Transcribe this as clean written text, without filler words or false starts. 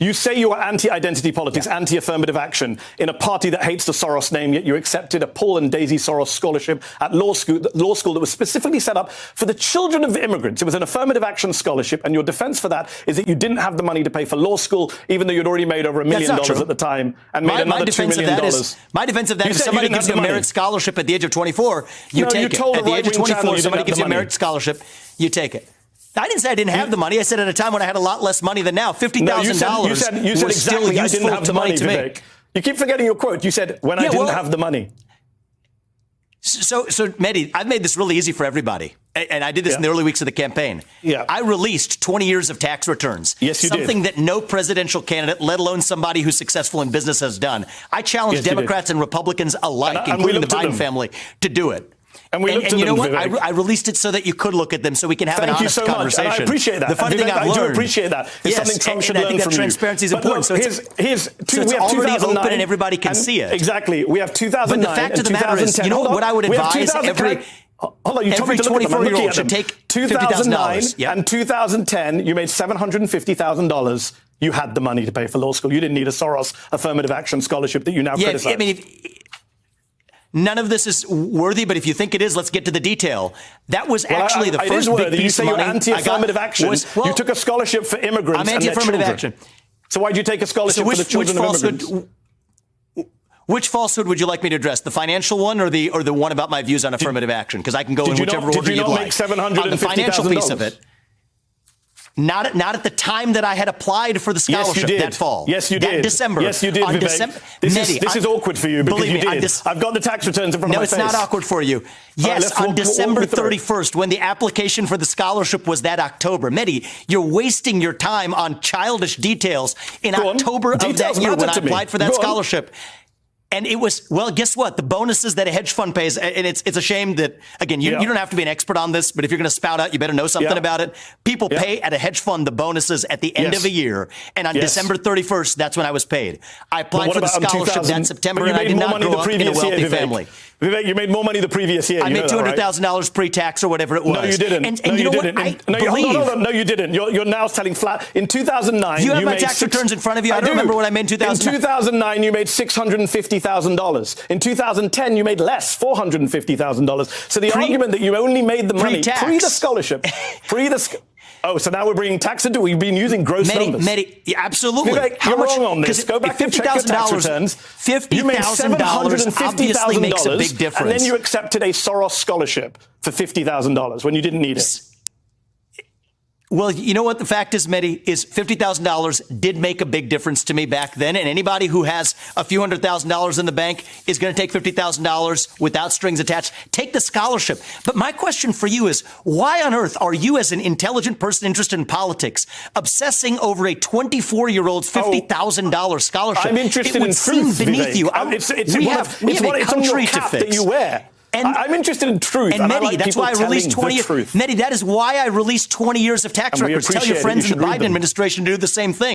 You say you are anti-identity politics, anti-affirmative action in a party that hates the Soros name, yet you accepted a Paul and Daisy Soros scholarship at law school that was specifically set up for the children of immigrants. It was an affirmative action scholarship, and your defense for that is that you didn't have the money to pay for law school, even though you'd already made over $1 million at the time and made another $2 million. My defense of that is somebody gives you a merit scholarship at the age of 24, you take it. At the age of 24, somebody gives you a merit scholarship, you take it. I didn't say I didn't have the money. I said at a time when I had a lot less money than now, $50,000 you said exactly I didn't have the money, Vivek. You keep forgetting your quote. You said, when I didn't have the money. So, Mehdi, I've made this really easy for everybody. And I did this in the early weeks of the campaign. I released 20 years of tax returns. Yes, you did. Something that no presidential candidate, let alone somebody who's successful in business, has done. I challenged Democrats and Republicans alike, including the Biden family, to do it. And you know what? I released it so that you could look at them, so we can have an honest conversation. And I appreciate that. The funny thing I've learned, I do appreciate that. It's something Trump should learn from you. I think that transparency is important. So it's already open and everybody can see it. Exactly. We have 2009. But the fact of the matter is, you know what I would advise every 24-year-old should take $50,000. And 2010, you made $750,000. You had the money to pay for law school. You didn't need a Soros affirmative action scholarship that you now criticize. I mean, none of this is worthy, but if you think it is, let's get to the detail. That was actually the first big piece of money. You say you're anti-affirmative action. You took a scholarship for immigrants. I'm anti-affirmative action. So why did you take a scholarship for the children of immigrants? Which falsehood would you like me to address? The financial one or the one about my views on affirmative action? Because I can go in whichever order you'd like. On the financial piece of it. Not at the time that I had applied for the scholarship that fall. Yes, you did. That December. Yes, you did, Vivek. This is awkward for you because you did. I've got the tax returns in front of my face. No, it's not awkward for you. Yes, on December 31st, when the application for the scholarship was that October. Mehdi, you're wasting your time on childish details in October of that year when I applied for that scholarship. And it was, well, guess what? The bonuses that a hedge fund pays, and it's a shame that, again, you don't have to be an expert on this, but if you're going to spout out, you better know something about it. People pay at a hedge fund the bonuses at the end of a year. And on December 31st, that's when I was paid. I applied for the scholarship that September, and I did not grow up in a wealthy family. Vivek, you made more money the previous year. I made $200,000 pre-tax or whatever it was. No, you didn't. And you know what? Hold on. No, you didn't. You're now telling flat. In 2009, you have my tax returns in front of you. I don't remember what I made in 2009. In 2009, you made $650,000. In 2010, you made less, $450,000. So the argument that you only made the money pre the scholarship, Oh, so now we're bringing tax into it. We've been using gross numbers. Mehdi, absolutely. Vivek, you're wrong on this. Go back and check your tax returns. You made $750,000 makes a big difference. And then you accepted a Soros scholarship for $50,000 when you didn't need it. Well, you know what the fact is, Mehdi, is $50,000 did make a big difference to me back then. And anybody who has a few $100,000 in the bank is going to take $50,000 without strings attached. Take the scholarship. But my question for you is, why on earth are you, as an intelligent person interested in politics, obsessing over a 24-year-old's $50,000 scholarship? I'm interested in truth, beneath you. We have a country to fix. That you wear. And I'm interested in truth. And Mehdi, that's why I released 20 years. Mehdi, that is why I released 20 years of tax records. Tell your friends in the Biden administration to do the same thing.